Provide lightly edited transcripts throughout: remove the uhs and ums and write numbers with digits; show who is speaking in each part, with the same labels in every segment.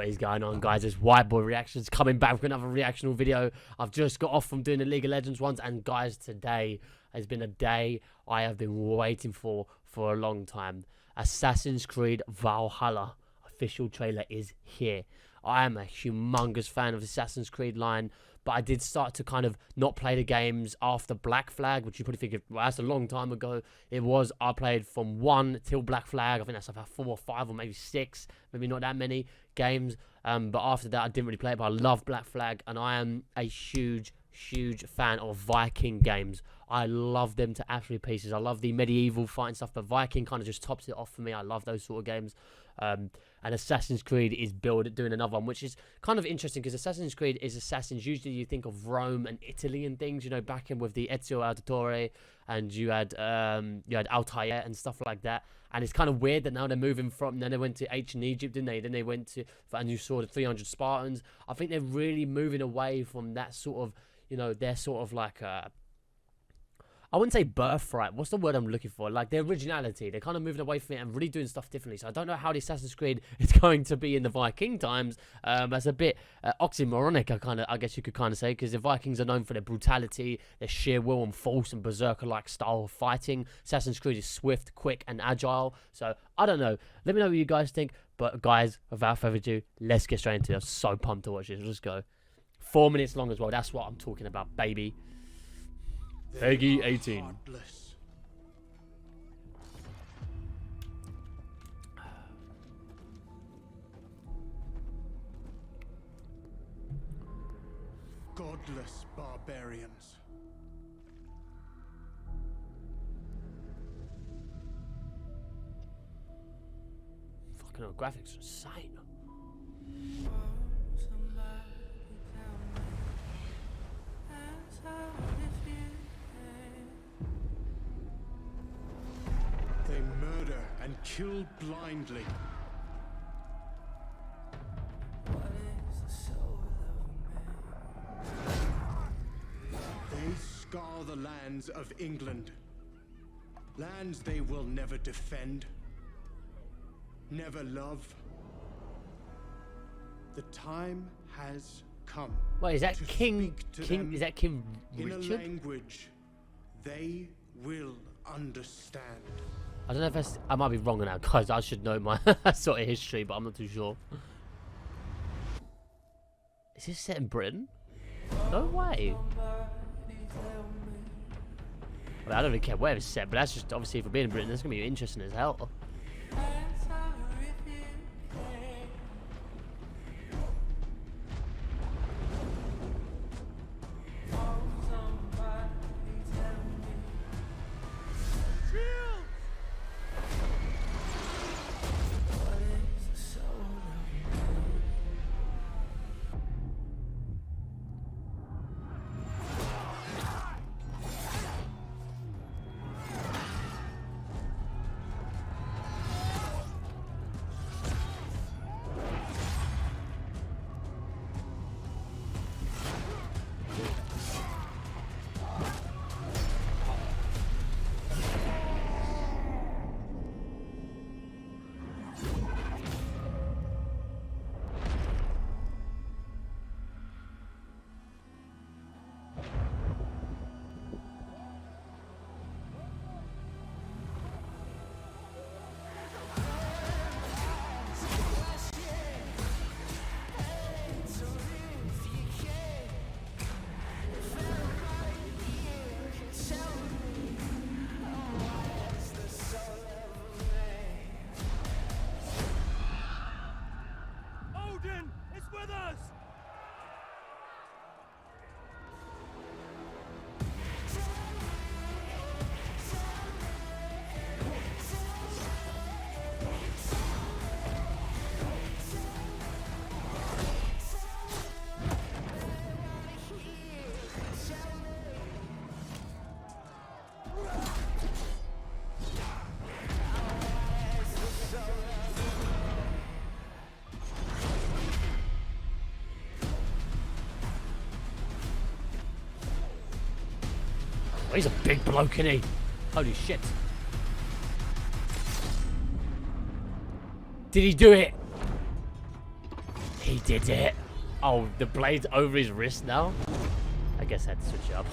Speaker 1: What is going on, guys? It's White Boy Reactions coming back with another reactional video. I've just got off from doing the League of Legends ones, and guys, today has been a day I have been waiting for a long time. Assassin's Creed Valhalla official trailer is here. I am a humongous fan of Assassin's Creed line, but I did start to kind of not play the games after Black Flag, which you probably think, well, that's a long time ago. It was, I played from 1 till Black Flag. I think that's about 4 or 5 or maybe 6, maybe not that many games. But after that, I didn't really play it, but I love Black Flag, and I am a huge fan of Viking games. I love them to absolute pieces. I love the medieval fighting stuff, but Viking kind of just tops it off for me. I love those sort of games. And Assassin's Creed is doing another one, which is kind of interesting because Assassin's Creed is Assassins. Usually you think of Rome and Italy and things, you know, back in with the Ezio Auditore, and you had Altair and stuff like that. And it's kind of weird that now they're moving from, then they went to ancient Egypt, didn't they? Then they went to, and you saw the 300 Spartans. I think they're really moving away from that sort of, you know, they're sort of like I wouldn't say birthright. What's the word I'm looking for? Like their originality. They're kind of moving away from it and really doing stuff differently. So I don't know how the Assassin's Creed is going to be in the Viking times. That's a bit oxymoronic, I guess you could kind of say, because the Vikings are known for their brutality, their sheer will and force and berserker-like style of fighting. Assassin's Creed is swift, quick, and agile. So I don't know. Let me know what you guys think. But guys, without further ado, let's get straight into it. I'm so pumped to watch this. Let's go. 4 minutes long as well. That's what I'm talking about, baby. Peggy 18.
Speaker 2: Godless barbarians.
Speaker 1: Fucking hell, graphics are insane.
Speaker 2: They murder and kill blindly. They scar the lands of England. Lands they will never defend, never love. The time has come.
Speaker 1: Wait, is that King? Is that King Richard?
Speaker 2: In a language they will understand.
Speaker 1: I don't know if that's, I might be wrong on that, guys. I should know my sort of history, but I'm not too sure. Is this set in Britain? No way. Well, I don't really care where it's set, but that's just obviously for being in Britain, that's gonna be interesting as hell. He's a big bloke, isn't he? Holy shit. Did he do it? He did it. Oh, the blade's over his wrist now. I guess I had to switch it up.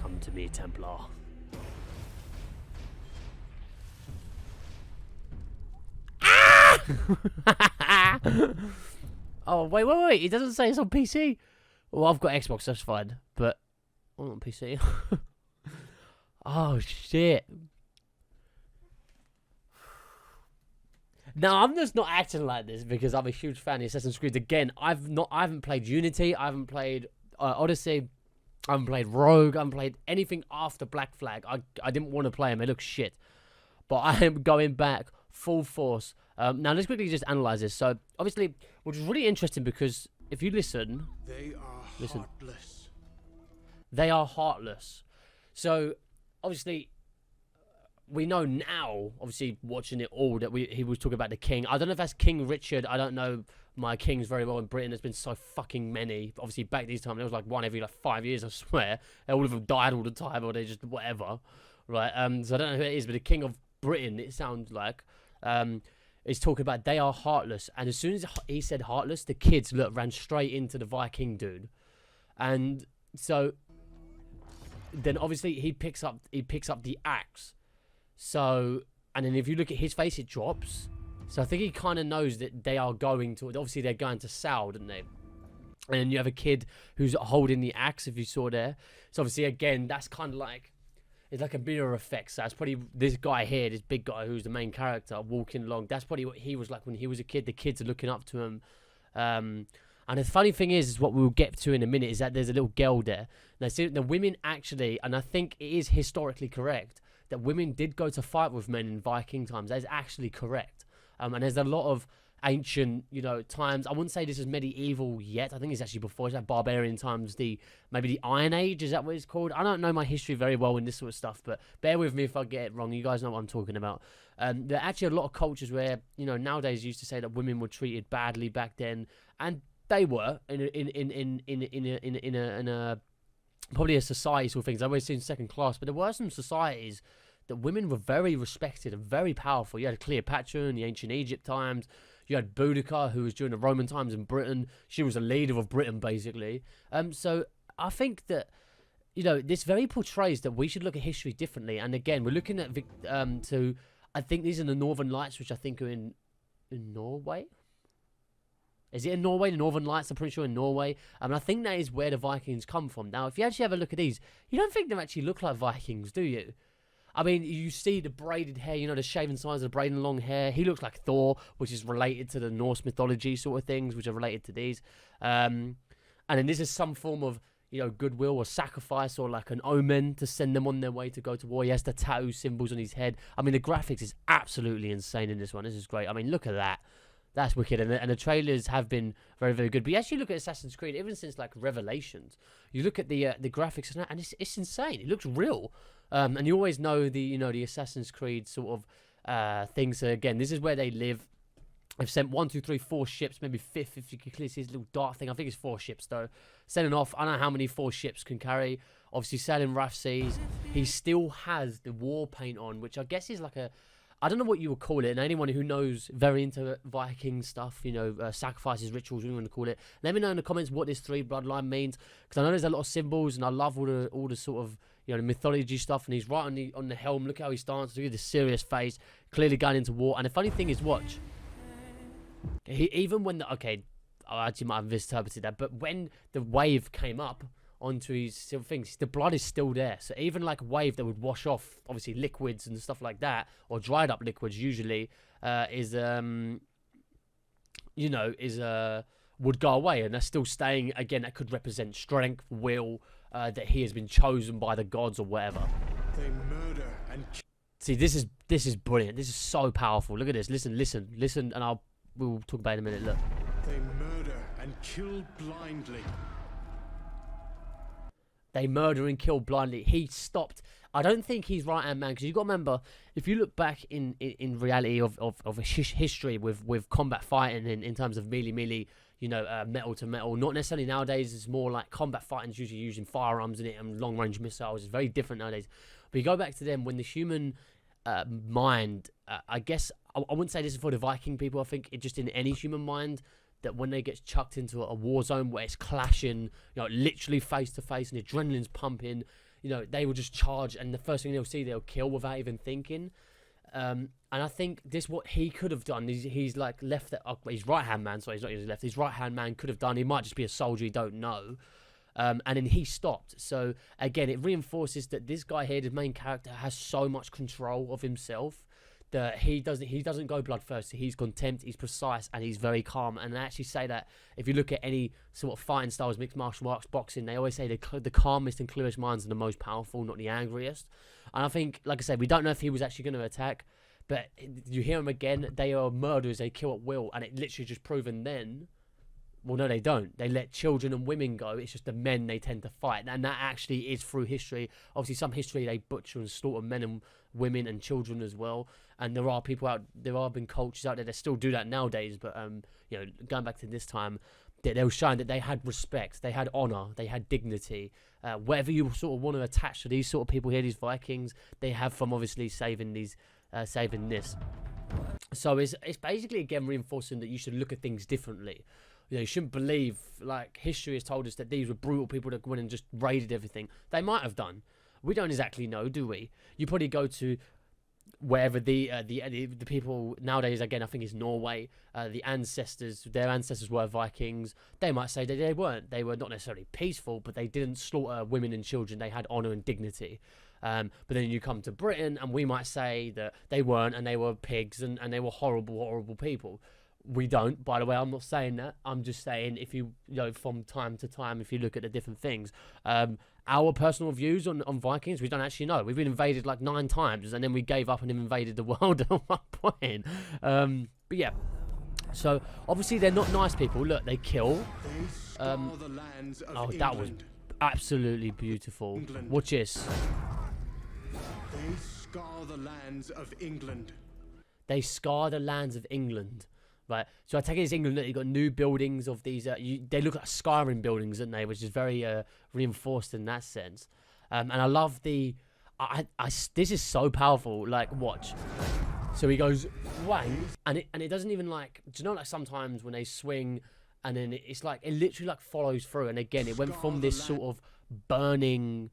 Speaker 1: Come to me, Templar. Ah! Oh, wait. It doesn't say it's on PC. Well, I've got Xbox, that's fine. But I'm on PC. Oh, shit. Now, I'm just not acting like this because I'm a huge fan of Assassin's Creed. Again, I haven't played Unity. I haven't played Odyssey. I haven't played Rogue. I haven't played anything after Black Flag. I didn't want to play them. They look shit. But I am going back full force. Now, let's quickly just analyze this. So, obviously, which is really interesting because if you listen...
Speaker 2: They are heartless.
Speaker 1: They are heartless. So, obviously... We know now, obviously, watching it all, that he was talking about the king. I don't know if that's King Richard. I don't know my kings very well in Britain. There's been so fucking many. Obviously, back these times, there was like one every like 5 years, I swear. All of them died all the time, or they just whatever. Right? So I don't know who it is, but the king of Britain, it sounds like, is talking about they are heartless. And as soon as he said heartless, the kids ran straight into the Viking dude. And so then obviously he picks up the axe. So, and then if you look at his face, it drops. So I think he kind of knows that they are going to, obviously they're going to Sal, don't they? And then you have a kid who's holding the axe, if you saw there. So obviously, again, that's kind of like, it's like a mirror effect. So that's probably this guy here, this big guy who's the main character, walking along. That's probably what he was like when he was a kid. The kids are looking up to him. And the funny thing is what we'll get to in a minute, is that there's a little girl there. Now, see, the women actually, and I think it is historically correct, that women did go to fight with men in Viking times. That is actually correct. And there's a lot of ancient, times. I wouldn't say this is medieval yet. I think it's actually before. It's like barbarian times, maybe the Iron Age. Is that what it's called? I don't know my history very well in this sort of stuff, but bear with me if I get it wrong. You guys know what I'm talking about. There are actually a lot of cultures where, nowadays used to say that women were treated badly back then, and they were in a probably a society sort of things. I've always seen second class, but there were some societies that women were very respected and very powerful. You had Cleopatra in the ancient Egypt times. You had Boudica, who was during the Roman times in Britain. She was a leader of Britain, basically. So I think that, this very portrays that we should look at history differently. And again, we're looking at, I think these are the Northern Lights, which I think are in Norway. Is it in Norway? The Northern Lights, I'm pretty sure in Norway. I think that is where the Vikings come from. Now, if you actually have a look at these, you don't think they actually look like Vikings, do you? I mean, you see the braided hair, the shaven sides of the braided long hair. He looks like Thor, which is related to the Norse mythology sort of things, which are related to these. And then this is some form of, goodwill or sacrifice or like an omen to send them on their way to go to war. He has the tattoo symbols on his head. I mean, the graphics is absolutely insane in this one. This is great. I mean, look at that. That's wicked. And the trailers have been very, very good. But you actually look at Assassin's Creed, even since like Revelations, you look at the graphics and it's insane. It looks real. And you always know the Assassin's Creed sort of things. So again, this is where they live. They've sent 1, 2, 3, 4 ships, maybe 5th if you can clearly see this little dark thing. I think it's 4 ships though. Sending off, I don't know how many 4 ships can carry. Obviously sailing rough seas. He still has the war paint on, which I guess is like I don't know what you would call it, and anyone who knows very into Viking stuff, sacrifices, rituals, whatever you want to call it, let me know in the comments what this 3 bloodline means, because I know there's a lot of symbols, and I love all the sort of, the mythology stuff, and he's right on the helm. Look how he stands, look at the serious face, clearly going into war. And the funny thing is, watch, even when I actually might have misinterpreted that, but when the wave came up onto his things, the blood is still there. So even like a wave that would wash off, obviously liquids and stuff like that, or dried up liquids usually, would go away, and that's still staying. Again, that could represent strength, will, that he has been chosen by the gods or whatever.
Speaker 2: They murder and
Speaker 1: see, this is brilliant. This is so powerful. Look at this. Listen, and we'll talk about it in a minute. Look.
Speaker 2: They murder and kill blindly.
Speaker 1: They murder and kill blindly. He stopped. I don't think he's right-hand man, because you've got to remember, if you look back in reality of history with combat fighting in terms of melee, metal to metal, not necessarily nowadays. It's more like combat fighting is usually using firearms in it and long-range missiles. It's very different nowadays. But you go back to them when the human mind. I guess I wouldn't say this is for the Viking people. I think it just in any human mind that when they get chucked into a war zone where it's clashing, literally face to face and adrenaline's pumping, they will just charge, and the first thing they'll see, they'll kill without even thinking. And I think this what he could have done. He's like left his right hand man. Sorry, he's not his left. His right hand man could have done. He might just be a soldier. You don't know. And then he stopped. So again, it reinforces that this guy here, the main character, has so much control of himself that he doesn't go bloodthirsty. He's contempt. He's precise, and he's very calm. And they actually say that if you look at any sort of fighting styles, mixed martial arts, boxing, they always say the calmest and clearest minds are the most powerful, not the angriest. And I think, like I said, we don't know if he was actually going to attack, but you hear him again. They are murderers. They kill at will, and it literally just proven then. Well, no, they don't. They let children and women go. It's just the men they tend to fight. And that actually is through history. Obviously, some history they butcher and slaughter men and women and children as well. And there have been cultures out there that still do that nowadays. But, going back to this time, they were showing that they had respect. They had honor. They had dignity. Whatever you sort of want to attach to these sort of people here, these Vikings, they have from obviously saving this. So it's basically, again, reinforcing that you should look at things differently. You shouldn't believe, like, history has told us that these were brutal people that went and just raided everything. They might have done. We don't exactly know, do we? You probably go to wherever the people nowadays, again, I think it's Norway, their ancestors were Vikings. They might say that they weren't. They were not necessarily peaceful, but they didn't slaughter women and children. They had honor and dignity. But then you come to Britain, and we might say that they weren't, and they were pigs, and they were horrible, horrible people. We don't, by the way. I'm not saying that. I'm just saying if you from time to time, if you look at the different things, our personal views on Vikings, we don't actually know. We've been invaded like 9 times, and then we gave up and invaded the world at one point. But yeah, so obviously they're not nice people. Look, they kill. That was absolutely beautiful.
Speaker 2: England.
Speaker 1: Watch this.
Speaker 2: They scar the lands of England.
Speaker 1: They scar the lands of England. Right, so I take it as England that you've got new buildings of these. They look like Skyrim buildings, don't they? Which is very reinforced in that sense. And I love the. This is so powerful. Like, watch. So he goes wang, and it doesn't even like. Do you know, like sometimes when they swing, and then it's like it literally like follows through. And again, it went from this sort of burning,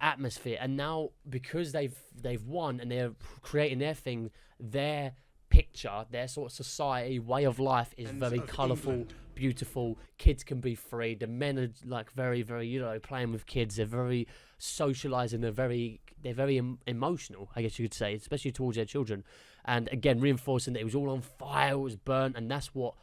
Speaker 1: atmosphere, and now because they've won and they're creating their thing, their picture, their sort of society, way of life is very colourful, beautiful. Kids can be free. The men are like very, very, playing with kids. They're very socialising. They're very emotional, I guess you could say, especially towards their children. And again, reinforcing that it was all on fire, it was burnt, and that's what,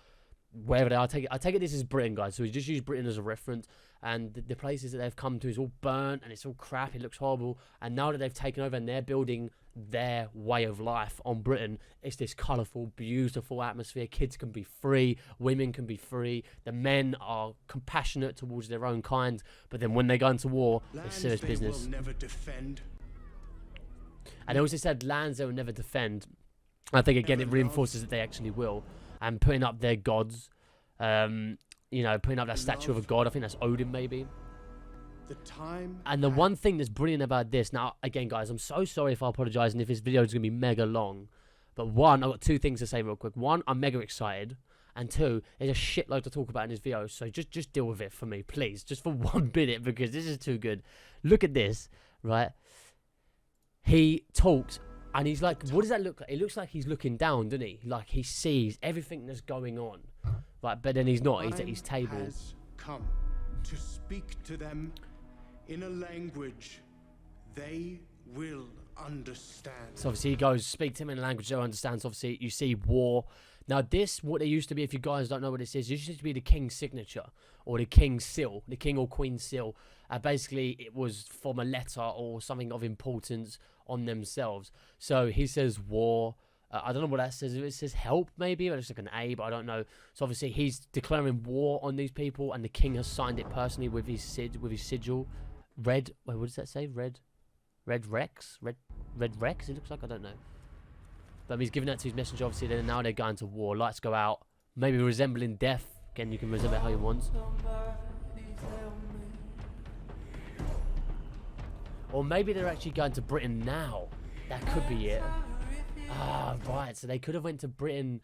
Speaker 1: wherever they are, I take it this is Britain, guys. So we just use Britain as a reference. And the places that they've come to is all burnt and it's all crap. It looks horrible. And now that they've taken over and they're building their way of life on Britain, it's this colourful, beautiful atmosphere. Kids can be free. Women can be free. The men are compassionate towards their own kind. But then when they go into war, it's serious business.
Speaker 2: Will never defend.
Speaker 1: And they also said lands they will never defend. I think, again, it reinforces that they actually will. And putting up their gods. Putting up that statue of a god. I think that's Odin, maybe. And the one thing that's brilliant about this, now, again, guys, I'm so sorry if I apologise and if this video is going to be mega long. But one, I've got 2 things to say real quick. One, I'm mega excited. And 2, there's a shitload to talk about in this video. So just deal with it for me, please. Just for 1 minute, because this is too good. Look at this, right? He talks, and he's like, what does that look like? It looks like he's looking down, doesn't he? Like he sees everything that's going on. Right, but then he's not. He's at his table.
Speaker 2: Has come to speak to them in a language they will understand.
Speaker 1: So obviously he goes, speak to him in a language they understand. So obviously you see war. Now this, what it used to be, if you guys don't know what this is, it used to be the king's signature or the king's seal, the king or queen's seal. Basically, it was from a letter or something of importance on themselves. So he says war. I don't know what that says. It says help, maybe, or it's like an A, but I don't know. So obviously he's declaring war on these people, and the king has signed it personally with his sigil. Red. Wait, what does that say? Red Rex. Red Rex. It looks like, I don't know. But he's giving that to his messenger. Obviously, then now they're going to war. Lights go out. Maybe resembling death. Again, you can resemble it how you want. Or maybe they're actually going to Britain now. That could be it. Ah, right. So they could have went to Britain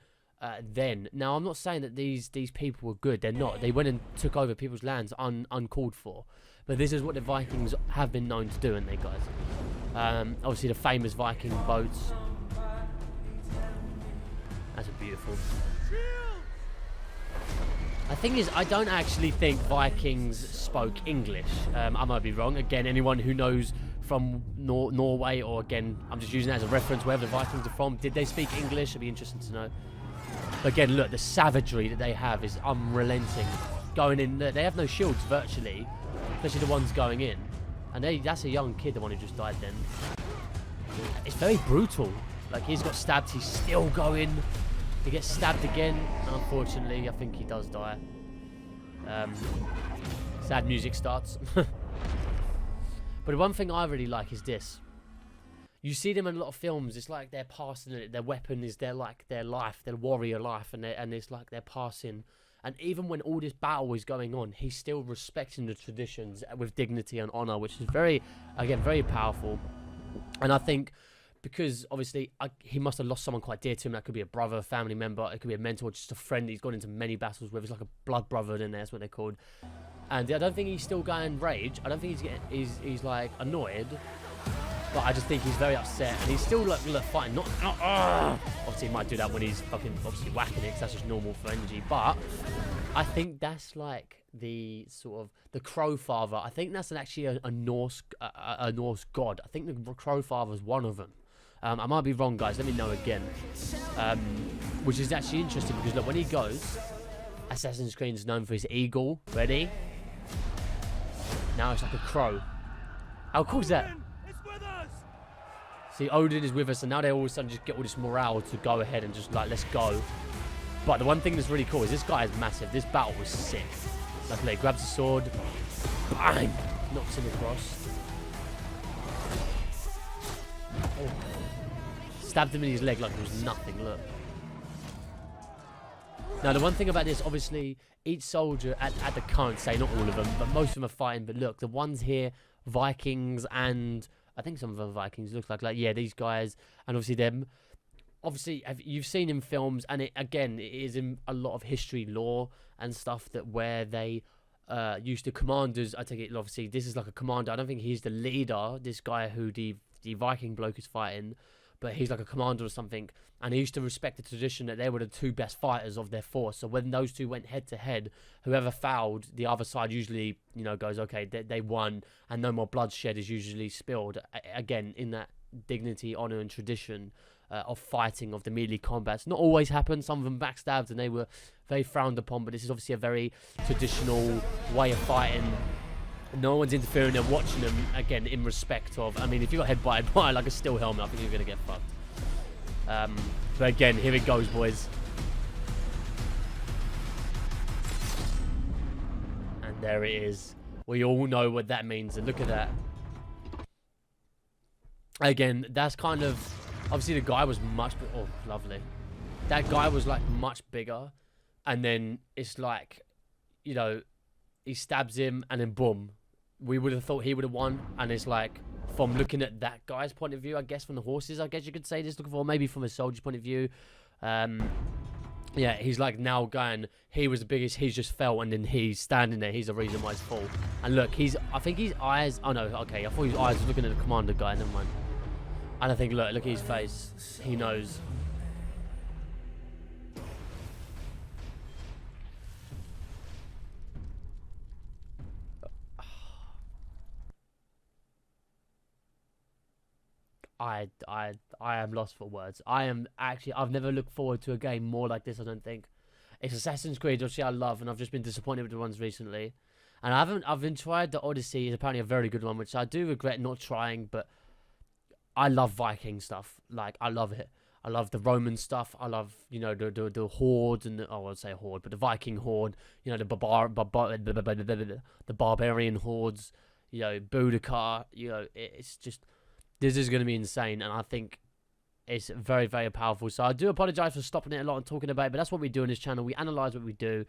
Speaker 1: then. Now, I'm not saying that these people were good. They're not. They went and took over people's lands uncalled for. But this is what the Vikings have been known to do, aren't they, guys? Obviously, the famous Viking boats. That's a beautiful. The thing is, I don't actually think Vikings spoke English. I might be wrong. Again, anyone who knows from Norway, or again, I'm just using that as a reference, wherever the Vikings are from, did they speak English? It'd be interesting to know. But again, look, the savagery that they have is unrelenting. Going in, they have no shields virtually, especially the ones going in. And that's a young kid, the one who just died then. It's very brutal. Like, he's got stabbed, he's still going. He gets stabbed again, and unfortunately, I think he does die. Sad music starts. But the one thing I really like is this. You see them in a lot of films, it's like they're passing it. Their weapon is their life, their warrior life, and it's like they're passing. And even when all this battle is going on, he's still respecting the traditions with dignity and honor, which is very powerful. And I think, because obviously he must have lost someone quite dear to him. That could be a brother, a family member, it could be a mentor, just a friend he's gone into many battles with. It's like a blood brother in there, that's what they're called. And I don't think he's still going rage. I don't think he's like annoyed, but I just think he's very upset, and he's still like fighting. Not obviously he might do that when he's fucking obviously whacking it, because that's just normal for energy. But I think that's like the sort of the Crow Father. I think that's actually a Norse god. I think the Crow Father is one of them. I might be wrong, guys. Let me know again. Which is actually interesting, because look, when he goes, Assassin's Creed is known for his eagle. Ready? Now it's like a crow. How cool is that? See, Odin is with us, and now they all of a sudden just get all this morale to go ahead and just like, let's go. But the one thing that's really cool is this guy is massive. This battle was sick. Like, he grabs a sword, bang, knocks him across. Oh. Stabbed him in his leg like it was nothing, look. Now, the one thing about this, obviously, each soldier, at the current, say not all of them, but most of them are fighting. But look, the ones here, Vikings, and I think some of them Vikings, looks like yeah, these guys, and obviously them. Obviously, you've seen in films, and it is in a lot of history, lore, and stuff, that where they used to commanders. I take it, obviously, this is like a commander. I don't think he's the leader, this guy who the Viking bloke is fighting, but he's like a commander or something, and he used to respect the tradition that they were the two best fighters of their force. So when those two went head to head, whoever fouled, the other side usually, goes, okay, they won, and no more bloodshed is usually spilled. Again, in that dignity, honor, and tradition of fighting, of the melee combats. Not always happened. Some of them backstabbed, and they were very frowned upon, but this is obviously a very traditional way of fighting. No one's interfering, they're watching them, again, in respect of, I mean, if you got headbutted by like a steel helmet, I think you're going to get fucked. But again, here it goes, boys. And there it is. We all know what that means, and look at that. Again, that's kind of, obviously the guy was much, oh, lovely. That guy was like much bigger, and then it's like, he stabs him, and then boom. We would have thought he would have won, and it's like, from looking at that guy's point of view, I guess, from the horses, I guess you could say this, looking for, maybe from a soldier's point of view. Yeah, he's like now going, he was the biggest, he's just fell, and then he's standing there, he's the reason why he's full. And look, I think his eyes, oh no, okay, I thought his eyes was looking at the commander guy, never mind. And I think, look at his face, he knows. I am lost for words. I've never looked forward to a game more like this, I don't think. It's Assassin's Creed, which I love, and I've just been disappointed with the ones recently. And I've been tried the Odyssey, is apparently a very good one, which I do regret not trying, but I love Viking stuff. Like, I love it. I love the Roman stuff. I love, the hordes, and I won't say horde, but the Viking horde, the barbarian hordes, Boudica, it's just, this is going to be insane, and I think it's very, very powerful. So I do apologise for stopping it a lot and talking about it, but that's what we do on this channel. We analyse what we do.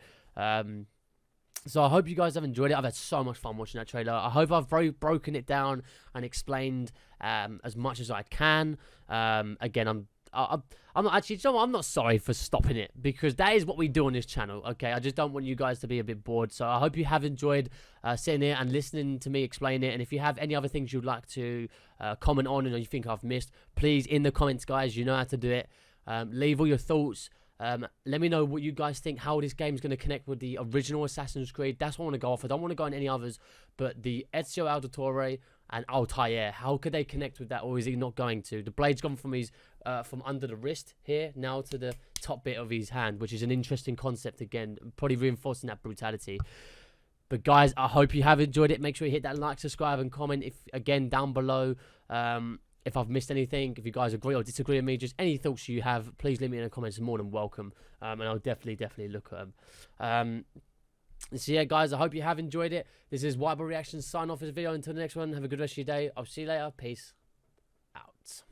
Speaker 1: So I hope you guys have enjoyed it. I've had so much fun watching that trailer. I hope I've broken it down and explained as much as I can. Again, I'm not actually, you know what, I'm not sorry for stopping it, because that is what we do on this channel, okay? I just don't want you guys to be a bit bored. So I hope you have enjoyed sitting here and listening to me explain it. And if you have any other things you'd like to comment on and you think I've missed, please, in the comments, guys, you know how to do it. Leave all your thoughts. Let me know what you guys think, how this game is going to connect with the original Assassin's Creed. That's what I want to go off. I don't want to go on any others, but the Ezio Auditore and Altair, how could they connect with that, or is he not going to? The blade's gone from his from under the wrist here now to the top bit of his hand, which is an interesting concept, again, probably reinforcing that brutality. But guys, I hope you have enjoyed it. Make sure you hit that like, subscribe, and comment, if again down below. If I've missed anything, if you guys agree or disagree with me, just any thoughts you have, please leave me in the comments. More than welcome, and I'll definitely look at them. So yeah, guys, I hope you have enjoyed it. This is White Boy Reactions. Sign off this video. Until the next one, have a good rest of your day. I'll see you later. Peace out.